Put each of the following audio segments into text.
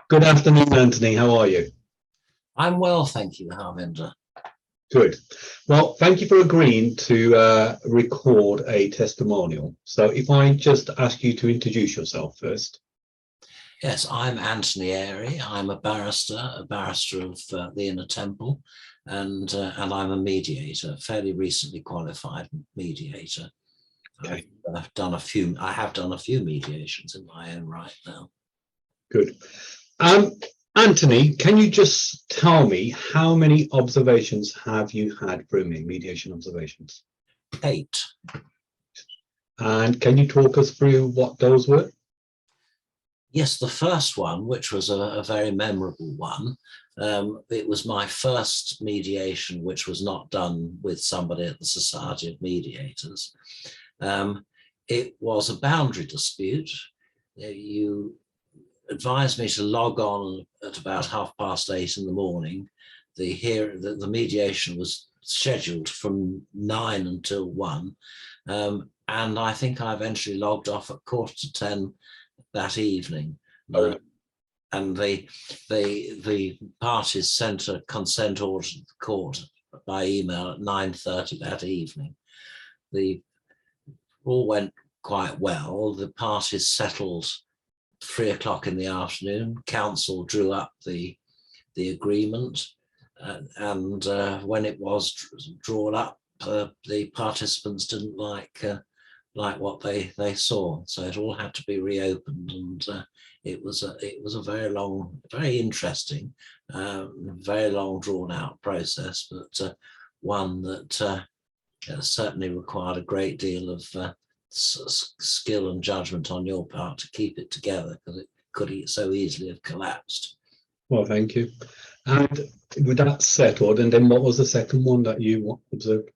Good afternoon, Anthony. How are you? I'm well, thank you, Harvinder. Good. Well, thank you for agreeing to record a testimonial. So if I just ask you to introduce yourself first. Yes, I'm Anthony Airy. I'm a barrister of the Inner Temple, and I'm a mediator, fairly recently qualified mediator. Okay. I have done a few mediations in my own right now. Good. Anthony, can you just tell me how many observations have you had through me, mediation observations? 8. And can you talk us through what those were? Yes, the first one, which was a very memorable one, it was my first mediation, which was not done with somebody at the Society of Mediators. It was a boundary dispute. You advised me to log on at about 8:30 in the morning. The mediation was scheduled from 9 until 1, and I think I eventually logged off at 9:45 that evening. And the parties sent a consent order to the court by email at 9:30 that evening. All went quite well. The parties settled 3 o'clock in the afternoon. Council drew up the agreement, and when it was drawn up, the participants didn't like what they saw, so it all had to be reopened, and it was a very long, very interesting, very long drawn out process, but one that certainly required a great deal of skill and judgment on your part to keep it together, because it could so easily have collapsed. Well, thank you. And with that settled, and then what was the second one that you observed?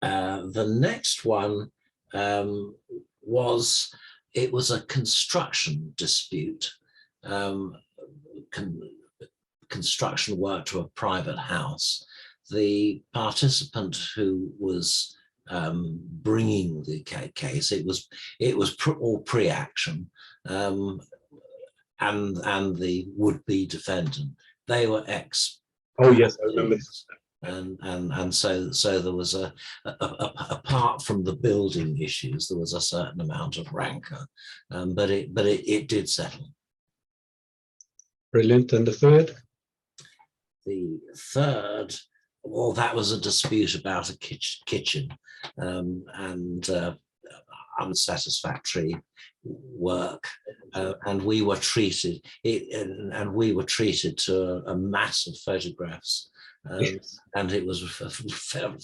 The next one was a construction dispute, construction work to a private house. The participant who was bringing the case, it was all pre-action, and the would-be defendant, they were ex. Oh yes, I remember. And so there was apart from the building issues, there was a certain amount of rancor, but it did settle. Brilliant. And the third? The third, well, that was a dispute about a kitchen, and unsatisfactory work, and we were treated to a mass of photographs. And it was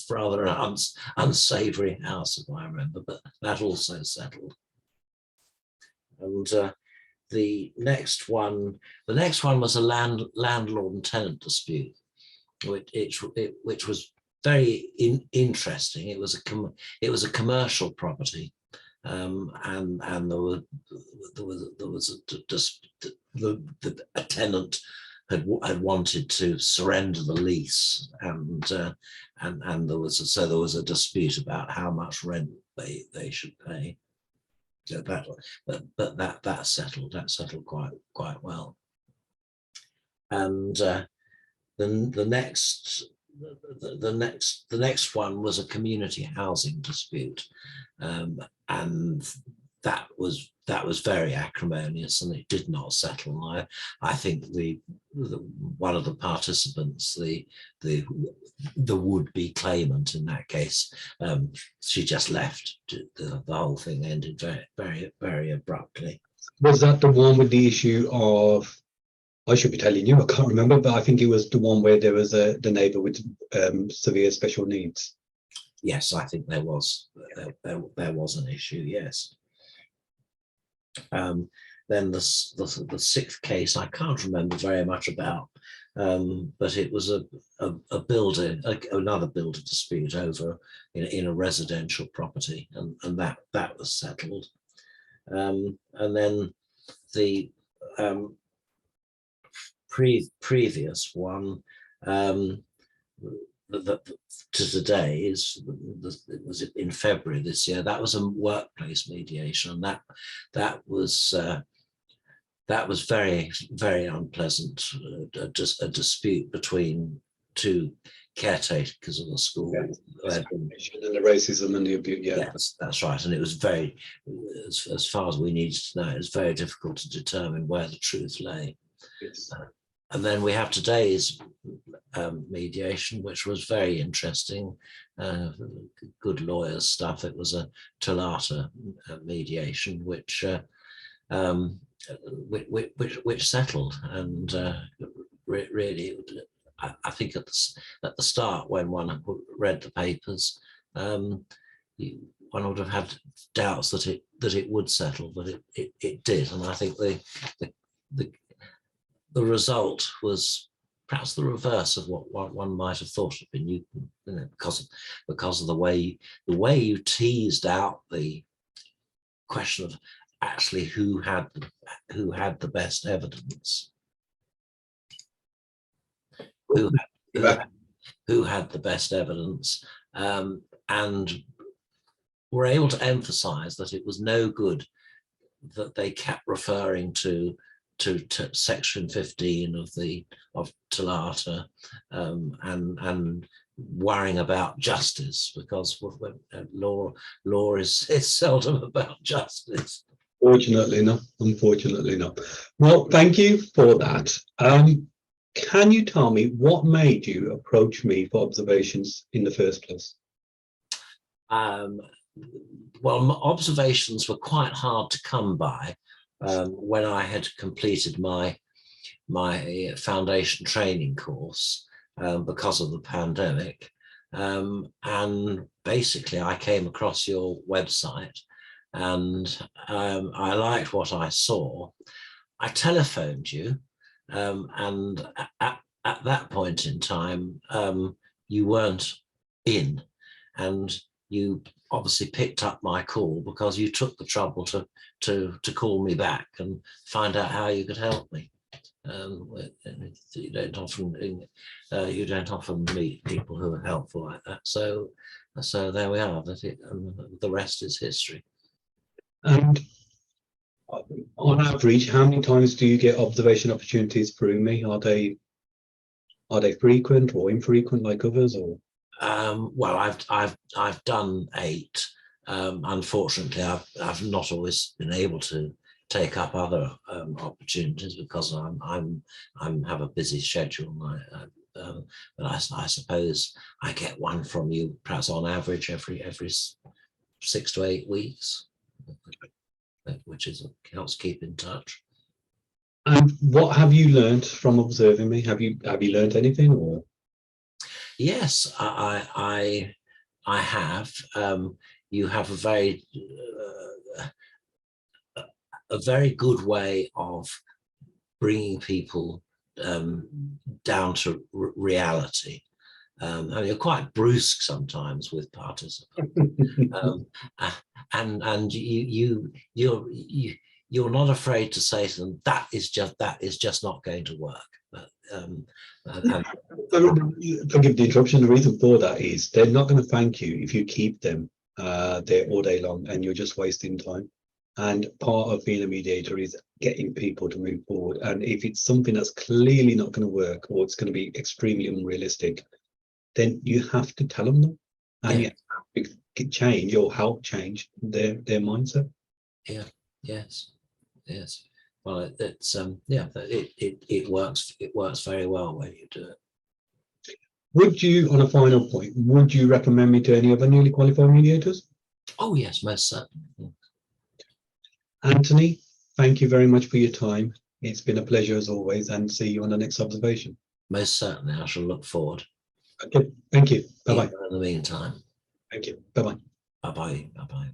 rather an unsavory house, if I remember, but that also settled. And the next one was a landlord and tenant dispute, which was very interesting. It was a commercial property, and there was a tenant had wanted to surrender the lease, and there was a dispute about how much rent they should pay. So that settled quite well. And the next one was a community housing dispute, and that was very acrimonious, and it did not settle. I think one of the participants, the would-be claimant in that case, she just left. The whole thing ended very, very, very abruptly. Was that the one with the issue of? I should be telling you, I can't remember, but I think it was the one where there was the neighbour with severe special needs. Yes, I think there was an issue. Yes. Then the sixth case I can't remember very much about, but it was another builder dispute over in a residential property, and that was settled. And then the previous one to today it was in February this year. That was a workplace mediation, and that was that was very, very unpleasant. Just a dispute between two caretakers of the school. Yeah. And the racism and the abuse. Yeah, yes, that's right. And it was very, as far as we needed to know, it was very difficult to determine where the truth lay. yes. And then we have today's mediation, which was very interesting. Good lawyers stuff. It was a Talata mediation, which settled, and really, I think at the start, when one read the papers, one would have had doubts that it would settle, but it did, and I think the result was perhaps the reverse of what one might have thought it had been, because of the way you teased out the question of actually who had the best evidence, who had the best evidence, and were able to emphasize that it was no good that they kept referring to section 15 of Talata, and worrying about justice, because law is seldom about justice. Fortunately not. Unfortunately not. Well, thank you for that. Can you tell me what made you approach me for observations in the first place? Well, observations were quite hard to come by when I had completed my foundation training course because of the pandemic, and basically I came across your website, and I liked what I saw. I telephoned you, and at that point in time, you weren't in, and you obviously picked up my call because you took the trouble to call me back and find out how you could help me. You don't often meet people who are helpful like that. So there we are. The rest is history. And on average, how many times do you get observation opportunities through me? Are they frequent or infrequent like others, or? Well, I've done 8. Unfortunately, I've not always been able to take up other opportunities because I have a busy schedule. But I suppose I get one from you, perhaps on average every 6 to 8 weeks, which helps keep in touch. And what have you learned from observing me? Have you learned anything, or? Yes, I have. You have a very good way of bringing people down to reality. You're quite brusque sometimes with participants, and you're not afraid to say to them that is just not going to work. Forgive the interruption. The reason for that is they're not going to thank you if you keep them there all day long, and you're just wasting time. And part of being a mediator is getting people to move forward. And if it's something that's clearly not going to work, or it's going to be extremely unrealistic, then you have to tell them, and you have to change or help change their mindset. Yeah. Yes. Well, it's it works. It works very well when you do it. Would you, on a final point, would you recommend me to any other newly qualified mediators? Oh yes, most certainly. Anthony, thank you very much for your time. It's been a pleasure as always, and see you on the next observation. Most certainly, I shall look forward. Okay, thank you. Bye bye. In the meantime. Thank you. Bye bye. Bye bye. Bye bye.